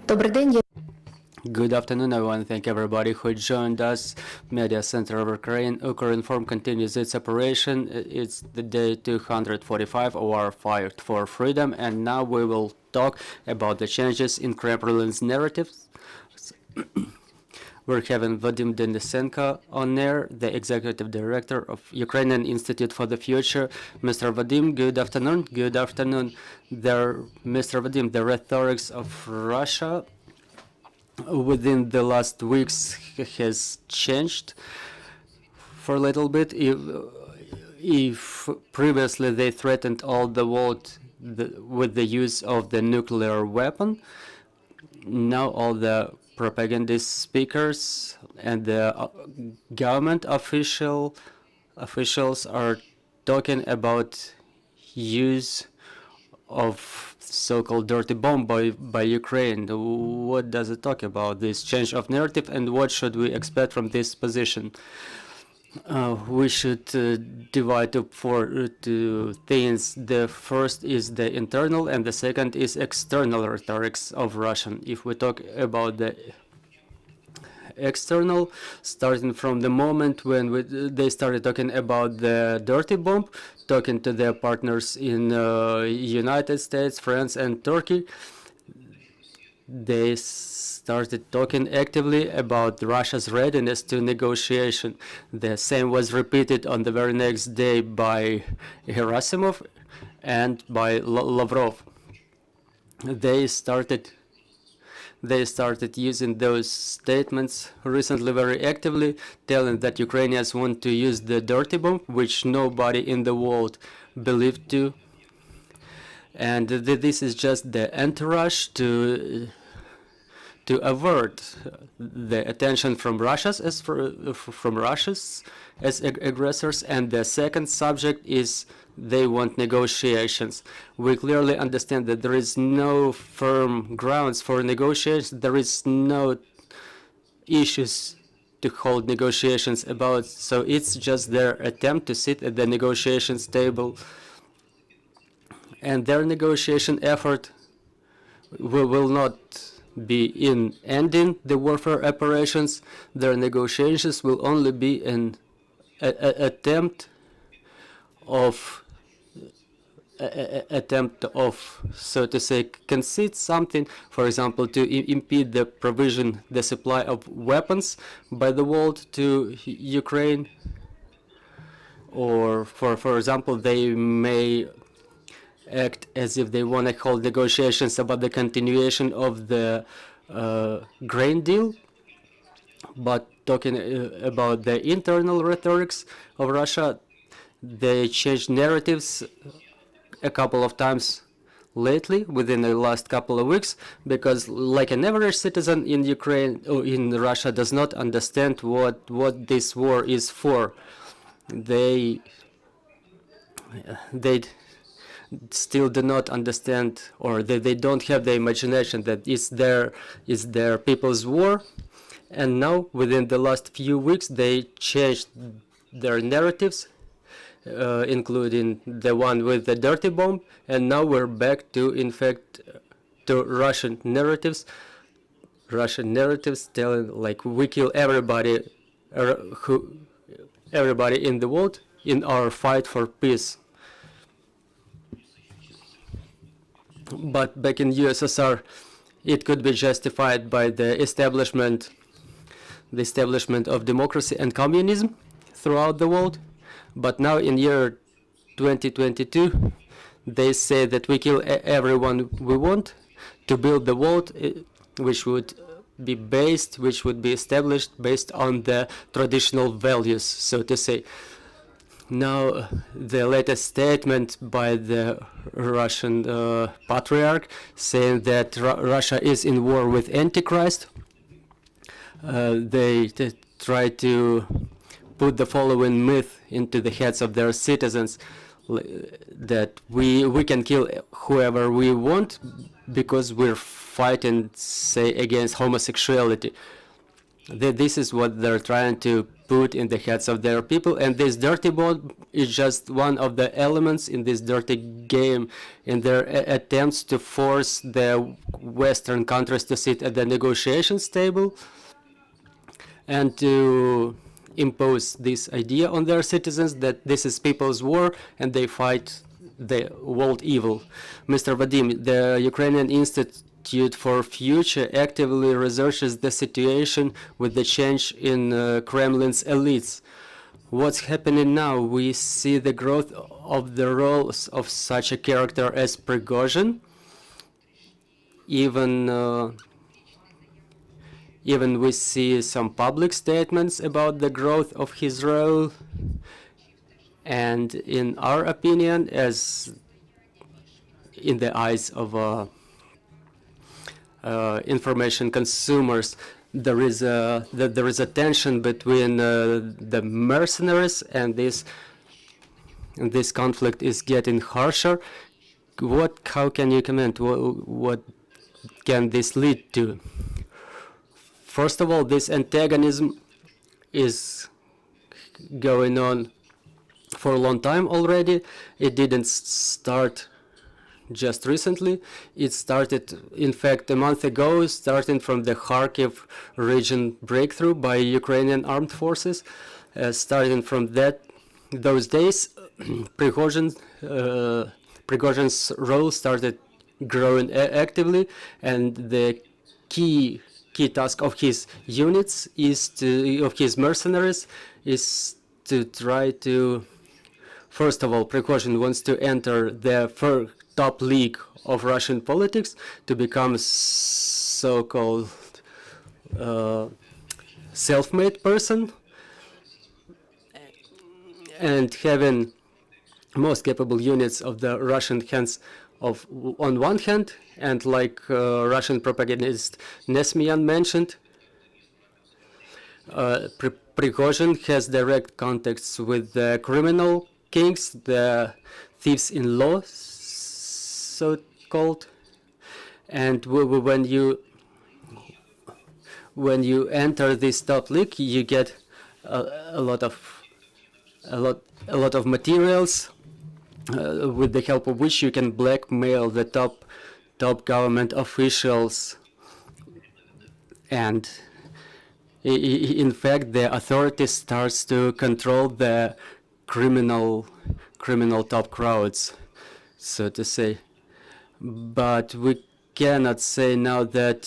Добрий день. Good afternoon, I want to thank everybody who joined us. Media Center of Ukraine. Ukrinform continues its operation. It's the day 245 of our fight for freedom, and now we will talk about the changes in Kremlin's narratives. We're having Vadym Denysenko on air, the executive director of Ukrainian Institute for the Future. Mr. Vadym, good afternoon. Good afternoon. Mr. Vadym, the rhetorics of Russia within the last weeks has changed for a little bit. If previously they threatened all the world with the use of the nuclear weapon, now all the propagandist speakers and the government officials are talking about use of so-called dirty bomb by Ukraine. What does it talk about, this change of narrative, and what should we expect from this position? We should divide up for two things. The first is the internal, and the second is external rhetorics of Russian. If we talk about the external, starting from the moment when they started talking about the dirty bomb, talking to their partners in United States, France, and Turkey, they started talking actively about Russia's readiness to negotiation. The same was repeated on the very next day by Gerasimov and by Lavrov. They started using those statements recently very actively, telling that Ukrainians want to use the dirty bomb, which nobody in the world believed to. And this is just the entourage to avert the attention from Russia's as aggressors. And the second subject is they want negotiations. We clearly understand that there is no firm grounds for negotiations. There is no issues to hold negotiations about. So it's just their attempt to sit at the negotiations table. And their negotiation effort will not be in ending the warfare operations. Their negotiations will only be an attempt of, so to say, concede something, for example, to impede the provision, the supply of weapons by the world to Ukraine. Or, for example, they may act as if they want to hold negotiations about the continuation of the grain deal. But talking about the internal rhetorics of Russia, they changed narratives a couple of times lately, within the last couple of weeks, because like an average citizen in Ukraine or in Russia does not understand what this war is for. They still do not understand, or they don't have the imagination that it's their people's war. And now, within the last few weeks, they changed their narratives, including the one with the dirty bomb, and now we're back to, in fact, to Russian narratives telling like we kill everybody in the world in our fight for peace. But back in USSR, it could be justified by the establishment of democracy and communism throughout the world. But now in year 2022, they say that we kill everyone we want to build the world, which would be established based on the traditional values, so to say. Now, the latest statement by the Russian patriarch saying that Russia is in war with Antichrist. They try to put the following myth into the heads of their citizens, that we can kill whoever we want because we're fighting, say, against homosexuality. This is what they're trying to put in the heads of their people, and this dirty bomb is just one of the elements in this dirty game in their attempts to force the Western countries to sit at the negotiations table and to impose this idea on their citizens that this is people's war and they fight the world evil. Mr. Vadym, the Ukrainian Institute for Future actively researches the situation with the change in Kremlin's elites. What's happening now? We see the growth of the roles of such a character as Prigozhin. Even we see some public statements about the growth of his role. And in our opinion, as in the eyes of information consumers, there is a tension between the mercenaries, and this conflict is getting harsher. How can you comment? What can this lead to? First of all, this antagonism is going on for a long time already. It didn't start just recently. It started, in fact, a month ago, starting from the Kharkiv region breakthrough by Ukrainian armed forces. Starting from those days, Prigozhin's role started growing actively, and the key task of his units of his mercenaries is to try to, first of all, Prigozhin wants to enter the top league of Russian politics, to become a so-called self-made person, and having most capable units of the Russian hands on one hand, and like Russian propagandist Nesmian mentioned, Prigozhin has direct contacts with the criminal kings, the thieves-in-law, so-called, and when you enter this top league, you get a lot of materials with the help of which you can blackmail the top government officials, and in fact the authorities starts to control the criminal top crowds, so to say. But we cannot say now that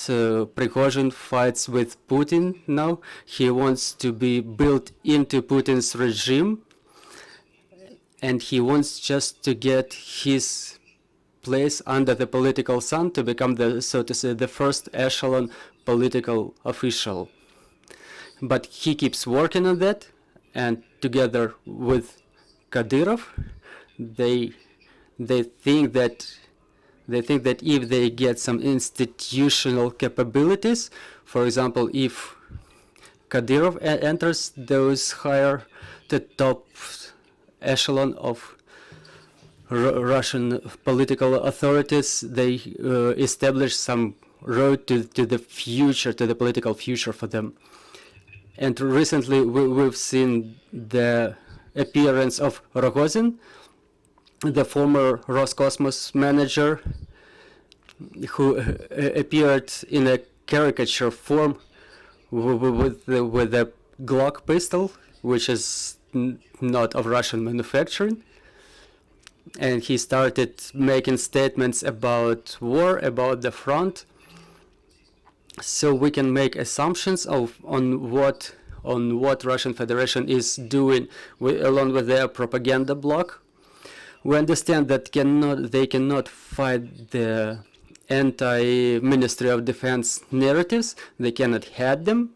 Prigozhin fights with Putin now. He wants to be built into Putin's regime, and he wants just to get his place under the political sun, to become the, so to say, the first echelon political official. But he keeps working on that, and together with Kadyrov, they think that if they get some institutional capabilities, for example, if Kadyrov enters those higher, the top echelon of Russian political authorities, they establish some road to the future, to the political future for them. And recently we've seen the appearance of Rogozin, the former Roscosmos manager, who appeared in a caricature form with a Glock pistol, which is not of Russian manufacturing. And he started making statements about war, about the front. So we can make assumptions on what Russian Federation is doing along with their propaganda bloc. We understand that they cannot fight the anti-Ministry of Defense narratives. They cannot head them.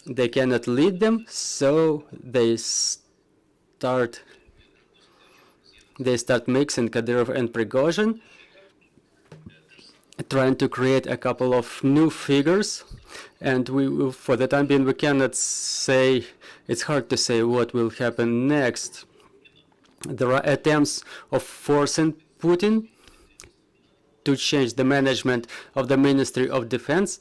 They cannot lead them. So they start mixing Kadyrov and Prigozhin, trying to create a couple of new figures. And for the time being, we cannot say, it's hard to say what will happen next. There are attempts of forcing Putin to change the management of the Ministry of Defense,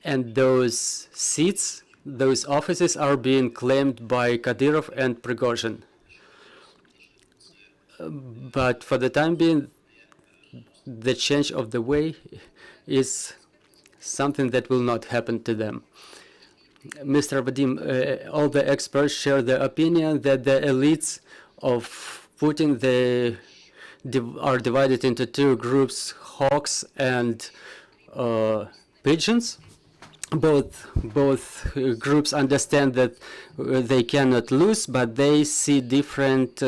and those seats, those offices are being claimed by Kadyrov and Prigozhin. But for the time being, the change of the way is something that will not happen to them. Mr. Vadym, all the experts share the opinion that the elites of Putin, they are divided into two groups, hawks and pigeons. Both groups understand that they cannot lose, but they see different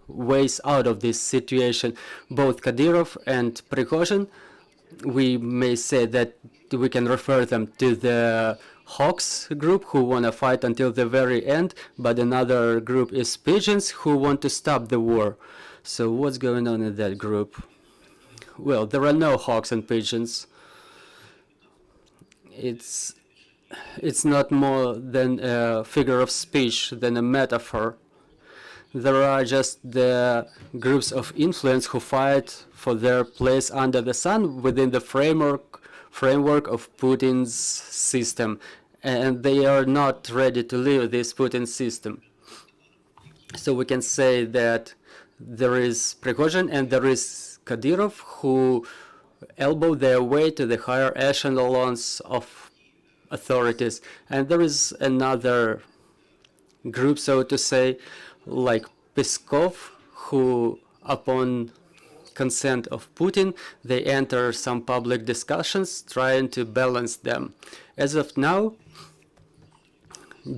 ways out of this situation. Both Kadyrov and Prigozhin, we may say that we can refer them to the hawks group who want to fight until the very end, but another group is pigeons who want to stop the war. So what's going on in that group? Well, there are no hawks and pigeons. It's not more than a figure of speech, than a metaphor. There are just the groups of influence who fight for their place under the sun within the framework of Putin's system, and they are not ready to leave this Putin system. So we can say that there is Prigozhin and there is Kadyrov who elbow their way to the higher echelons of authorities, and there is another group, so to say, like Peskov, who upon consent of Putin, they enter some public discussions trying to balance them. As of now,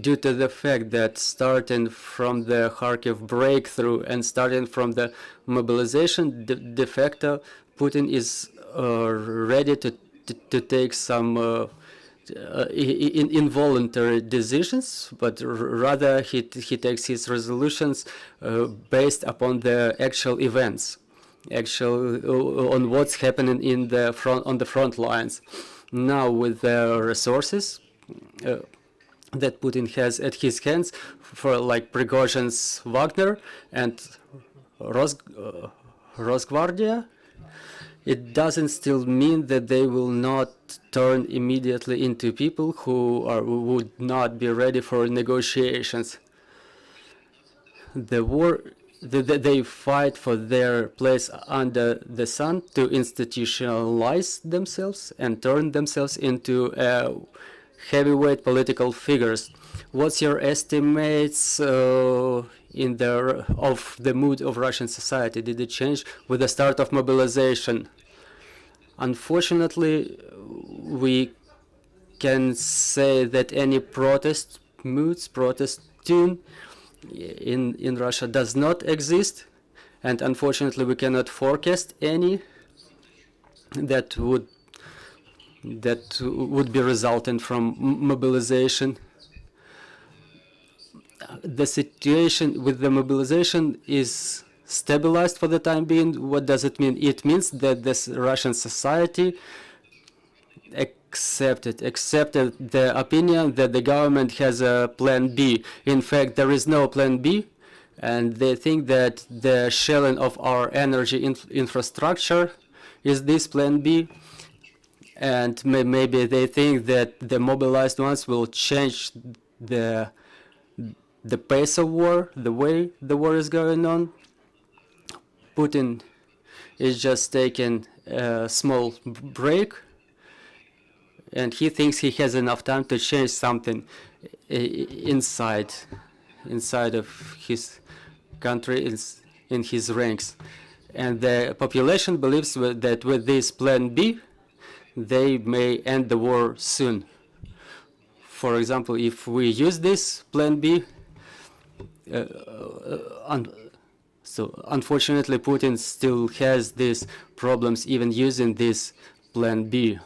due to the fact that starting from the Kharkiv breakthrough and starting from the mobilization, de facto, Putin is ready to take some involuntary decisions, but rather he takes his resolutions based upon the actual events, on what's happening in the on the front lines. Now, with the resources that Putin has at his hands, for like Prigozhin's Wagner and Rosgvardia, it doesn't still mean that they will not turn immediately into people who would not be ready for negotiations. The war, they fight for their place under the sun to institutionalize themselves and turn themselves into heavyweight political figures. What's your estimates of the mood of Russian society? Did it change with the start of mobilization? Unfortunately, we can say that any protest tune in Russia does not exist, and unfortunately we cannot forecast any that would be resultant from mobilization. The situation with the mobilization is stabilized for the time being. What does it mean? It means that this Russian society accepted the opinion that the government has a plan B. In fact, there is no plan B, and they think that the shelling of our energy infrastructure is this plan B, and maybe they think that the mobilized ones will change the pace of war, the way the war is going on. Putin is just taking a small break, and he thinks he has enough time to change something inside of his country, in his ranks. And the population believes that with this plan B, they may end the war soon. For example, if we use this plan B, so unfortunately, Putin still has these problems even using this plan B.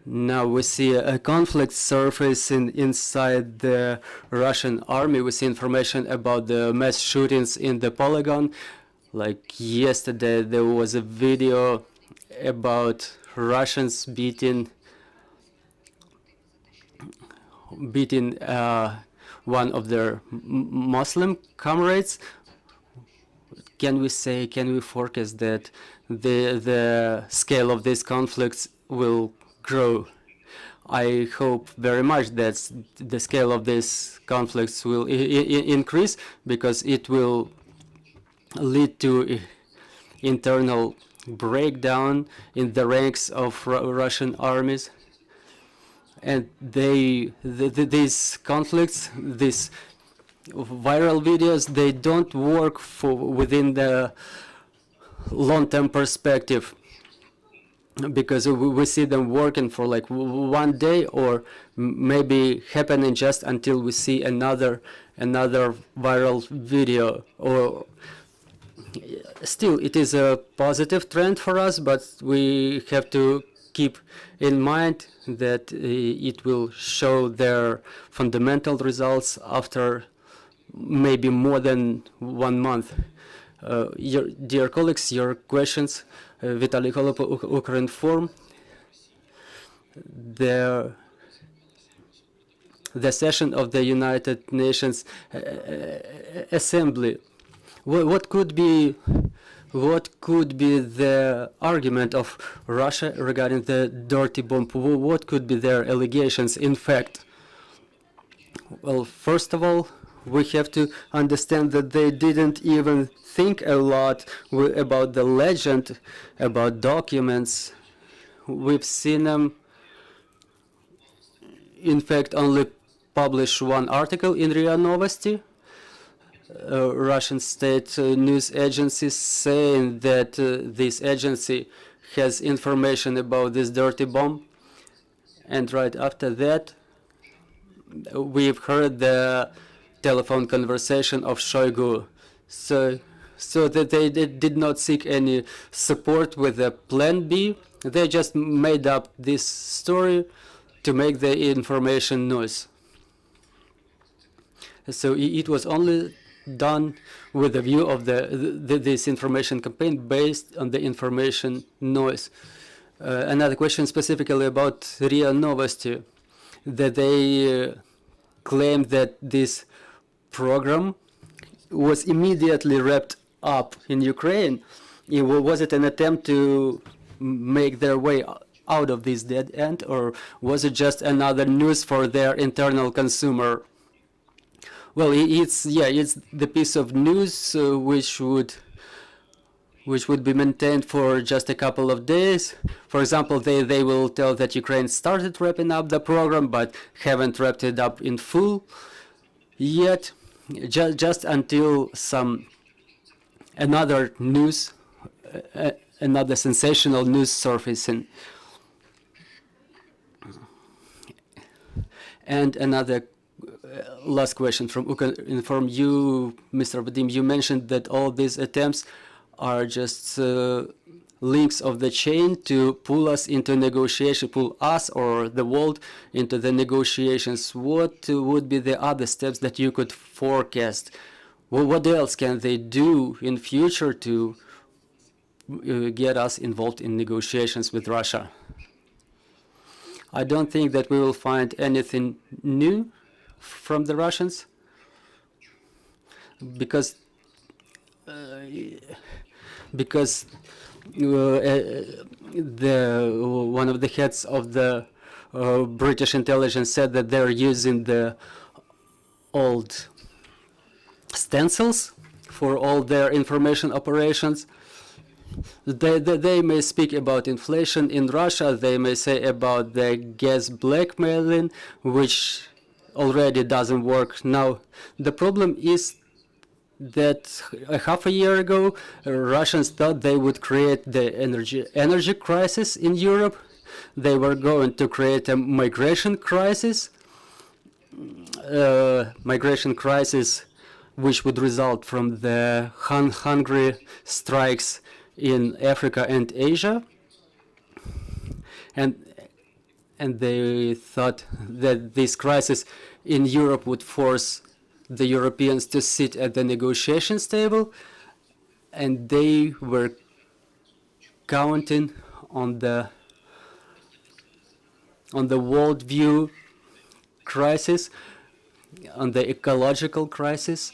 Now we see a conflict surfacing inside the Russian army. We see information about the mass shootings in the polygon. Like yesterday, there was a video about Russians beating one of their Muslim comrades. Can we forecast that the scale of these conflicts will grow? I hope very much that the scale of these conflicts will increase, because it will lead to internal breakdown in the ranks of Russian armies. And these conflicts, these viral videos, they don't work for within the long-term perspective, because we see them working for like one day, or maybe happening just until we see another viral video. Or still, it is a positive trend for us, but we have to keep in mind that it will show their fundamental results after maybe more than 1 month. Dear colleagues, your questions. Vitaly Holop, Ukrinform. The session of the United Nations Assembly. What could be the argument of Russia regarding the dirty bomb? What could be their allegations? In fact, well, first of all, we have to understand that they didn't even think a lot about the legend, about documents. We've seen them, in fact, only publish one article in RIA Novosti, Russian state news agency, saying that this agency has information about this dirty bomb. And right after that, we've heard the telephone conversation of Shoigu. So that they did not seek any support with the plan B. They just made up this story to make the information noise. So it was only done with the view of this information campaign based on the information noise. Another question specifically about RIA Novosti, that they claim that this program was immediately wrapped up in Ukraine. Was it an attempt to make their way out of this dead end, or was it just another news for their internal consumer? Well, it's the piece of news which would be maintained for just a couple of days. For example, they will tell that Ukraine started wrapping up the program, but haven't wrapped it up in full yet, just until another news, another sensational news surfacing. And another last question from Ukrinform. You, Mr. Vadym, you mentioned that all these attempts are just links of the chain to pull us into negotiation, pull us or the world into the negotiations. What would be the other steps that you could forecast? Well, what else can they do in future to get us involved in negotiations with Russia? I don't think that we will find anything new from the Russians, because one of the heads of the British intelligence said that they're using the old stencils for all their information operations. They may speak about inflation in Russia. They may say about the gas blackmailing, which already doesn't work now. The problem is that half a year ago, Russians thought they would create the energy crisis in Europe. They were going to create a migration crisis, which would result from the hungry strikes in Africa and Asia. And they thought that this crisis in Europe would force the Europeans to sit at the negotiations table, and they were counting on the worldview crisis, on the ecological crisis,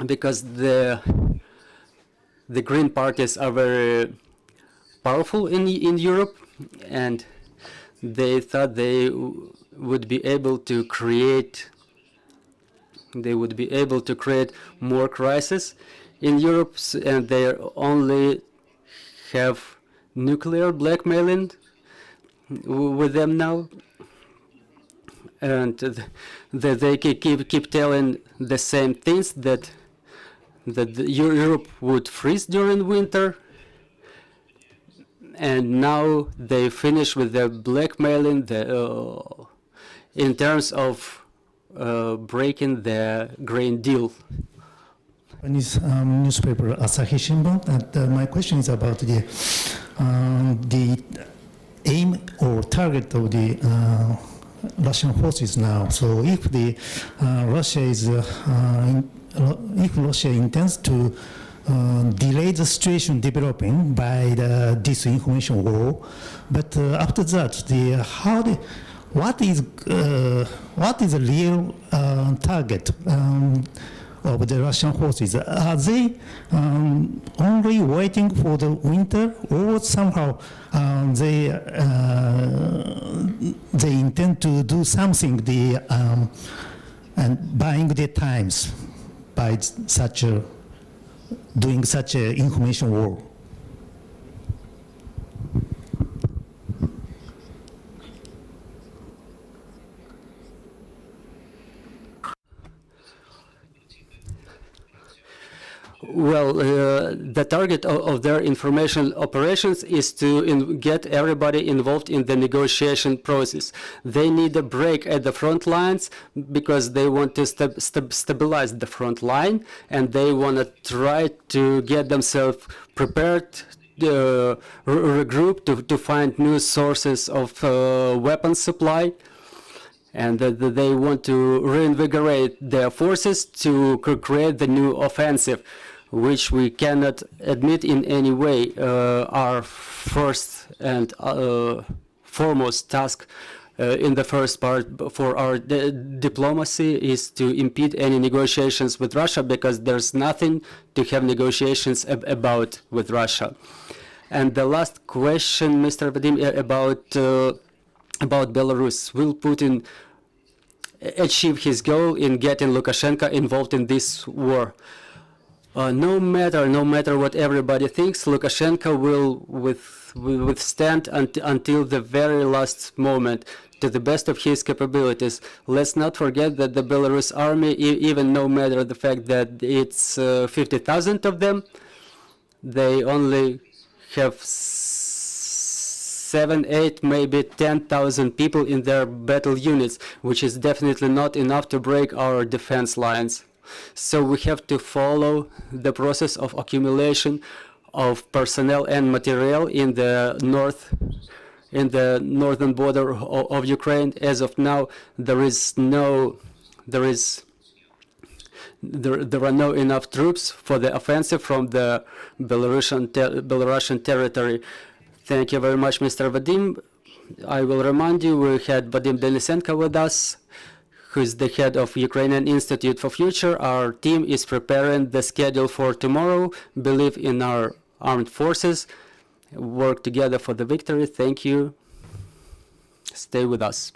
because the green parties are very powerful in Europe, and they thought they would be able to create more crisis in Europe, and they only have nuclear blackmailing with them now, and they keep telling the same things, that Europe would freeze during winter, and now they finish with their blackmailing in terms of breaking the grain deal. Newspaper Asahi Shimbun, and my question is about the aim or target of the Russian forces now. So if the if Russia intends to delay the situation developing by the disinformation war, but after that, what is the real target of the Russian forces? Are they only waiting for the winter, or somehow they intend to do something and buying their times by doing such a information war? Well, the target of their information operations is to get everybody involved in the negotiation process. They need a break at the front lines because they want to stabilize the front line, and they want to try to get themselves prepared, regroup to find new sources of weapons supply. And they want to reinvigorate their forces to create the new offensive, which we cannot admit in any way. Our first and foremost task in the first part for our diplomacy is to impede any negotiations with Russia, because there's nothing to have negotiations about with Russia. And the last question, Mr. Vadym, about Belarus. Will Putin achieve his goal in getting Lukashenko involved in this war? No matter what everybody thinks, Lukashenko will withstand until the very last moment, to the best of his capabilities. Let's not forget that the Belarus army, even no matter the fact that it's 50,000 of them, they only have 7, 8, maybe 10,000 people in their battle units, which is definitely not enough to break our defense lines. So we have to follow the process of accumulation of personnel and material in the northern border of Ukraine. As of now, there are no enough troops for the offensive from the Belarusian territory. Thank you very much, Mr. Vadym. I will remind you, we had Vadym Denysenko with us, who is the head of Ukrainian Institute for Future. Our team is preparing the schedule for tomorrow. Believe in our armed forces. Work together for the victory. Thank you. Stay with us.